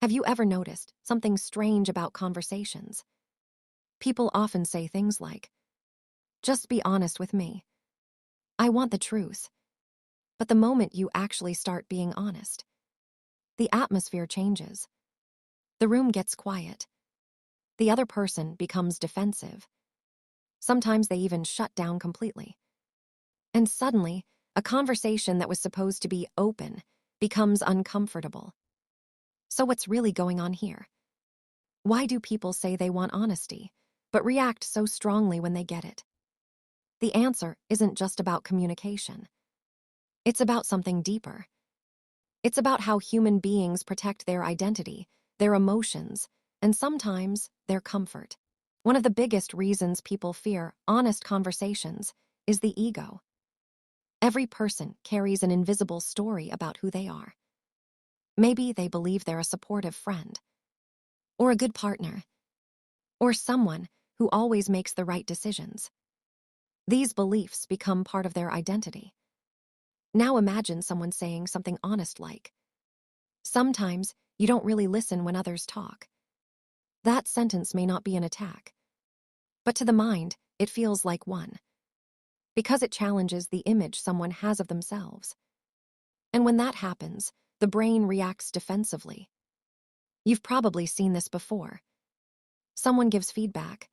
Have you ever noticed something strange about conversations? People often say things like, just be honest with me. I want the truth. But the moment you actually start being honest, the atmosphere changes. The room gets quiet. The other person becomes defensive. Sometimes they even shut down completely. And suddenly, a conversation that was supposed to be open becomes uncomfortable. So what's really going on here? Why do people say they want honesty, but react so strongly when they get it? The answer isn't just about communication. It's about something deeper. It's about how human beings protect their identity, their emotions, and sometimes their comfort. One of the biggest reasons people fear honest conversations is the ego. Every person carries an invisible story about who they are. Maybe they believe they're a supportive friend, or a good partner, or someone who always makes the right decisions. These beliefs become part of their identity. Now imagine someone saying something honest like, sometimes you don't really listen when others talk. That sentence may not be an attack, but to the mind, it feels like one, because it challenges the image someone has of themselves. And when that happens, the brain reacts defensively. You've probably seen this before. Someone gives feedback,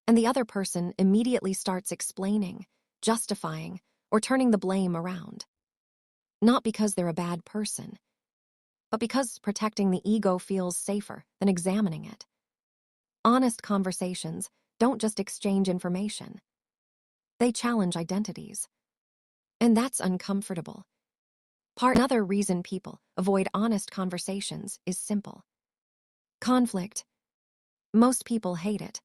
and the other person immediately starts explaining, justifying, or turning the blame around. Not because they're a bad person, but because protecting the ego feels safer than examining it. Honest conversations don't just exchange information. They challenge identities. And that's uncomfortable. Another reason people avoid honest conversations is simple. Conflict. Most people hate it.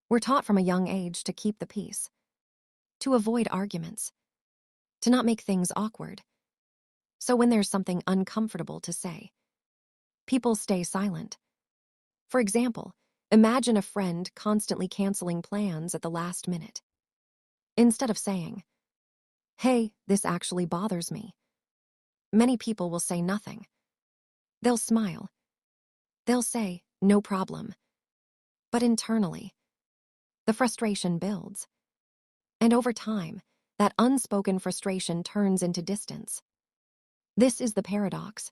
We're taught from a young age to keep the peace, to avoid arguments, to not make things awkward. So when there's something uncomfortable to say, people stay silent. For example, imagine a friend constantly canceling plans at the last minute. Instead of saying, hey, this actually bothers me, many people will say nothing. They'll smile. They'll say, no problem. But internally, the frustration builds. And over time, that unspoken frustration turns into distance. This is the paradox.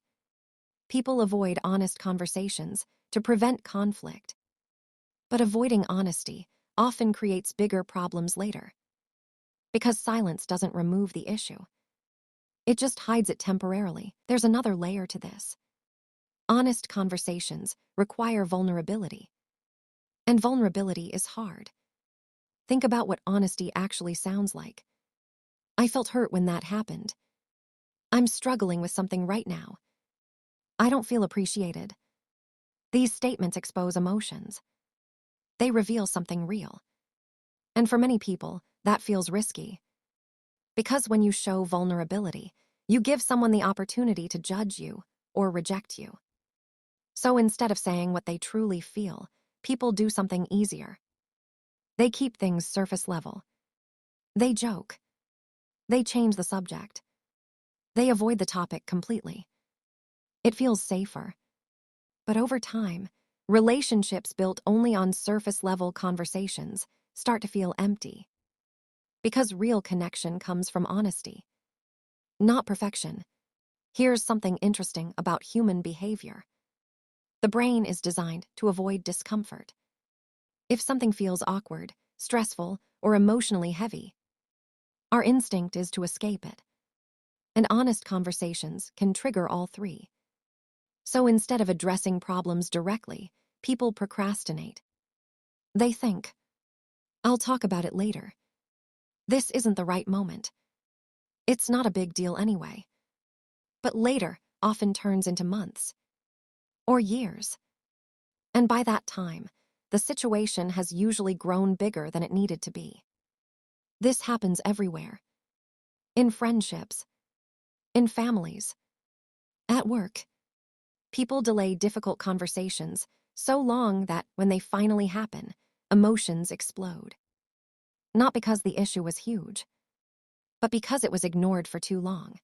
People avoid honest conversations to prevent conflict. But avoiding honesty often creates bigger problems later. Because silence doesn't remove the issue. It just hides it temporarily. There's another layer to this. Honest conversations require vulnerability. And vulnerability is hard. Think about what honesty actually sounds like. I felt hurt when that happened. I'm struggling with something right now. I don't feel appreciated. These statements expose emotions. They reveal something real. And for many people, that feels risky. Because when you show vulnerability, you give someone the opportunity to judge you or reject you. So instead of saying what they truly feel, people do something easier. They keep things surface level. They joke. They change the subject. They avoid the topic completely. It feels safer. But over time, relationships built only on surface-level conversations start to feel empty. Because real connection comes from honesty, not perfection. Here's something interesting about human behavior. The brain is designed to avoid discomfort. If something feels awkward, stressful, or emotionally heavy, our instinct is to escape it. And honest conversations can trigger all three. So instead of addressing problems directly, people procrastinate. They think, I'll talk about it later. This isn't the right moment. It's not a big deal anyway. But later often turns into months or years. And by that time, the situation has usually grown bigger than it needed to be. This happens everywhere. In friendships, in families, at work. People delay difficult conversations so long that when they finally happen, emotions explode. Not because the issue was huge, but because it was ignored for too long.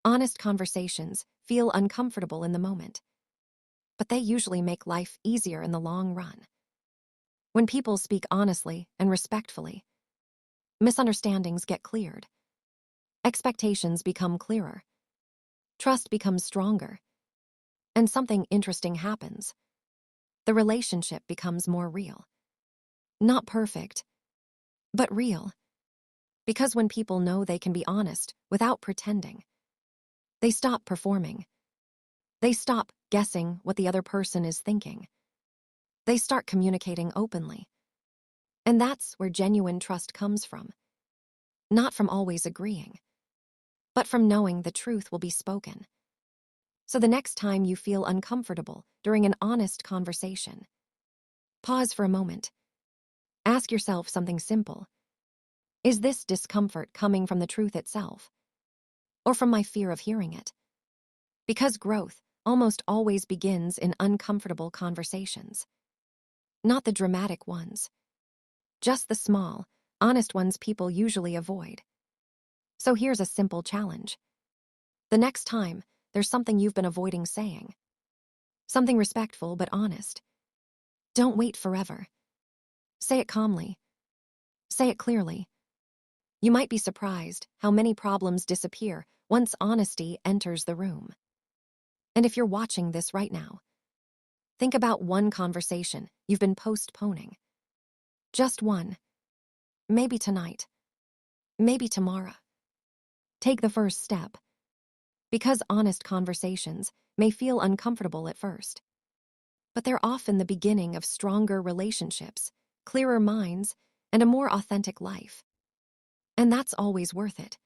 Honest conversations feel uncomfortable in the moment. but they usually make life easier in the long run. When people speak honestly and respectfully, misunderstandings get cleared, expectations become clearer, trust becomes stronger, and something interesting happens. The relationship becomes more real. Not perfect, but real. Because when people know they can be honest without pretending, they stop performing. They stop guessing what the other person is thinking. They start communicating openly. And that's where genuine trust comes from. Not from always agreeing, but from knowing the truth will be spoken. So the next time you feel uncomfortable during an honest conversation, pause for a moment. Ask yourself something simple. Is this discomfort coming from the truth itself, or from my fear of hearing it? Because growth almost always begins in uncomfortable conversations. Not the dramatic ones, just the small, honest ones people usually avoid. So here's a simple challenge. The next time there's something you've been avoiding saying, something respectful but honest, don't wait forever. Say it calmly. Say it clearly. You might be surprised how many problems disappear once honesty enters the room. And if you're watching this right now, think about one conversation you've been postponing. Just one. Maybe tonight. Maybe tomorrow. Take the first step. Because honest conversations may feel uncomfortable at first, but they're often the beginning of stronger relationships, clearer minds, and a more authentic life. And that's always worth it.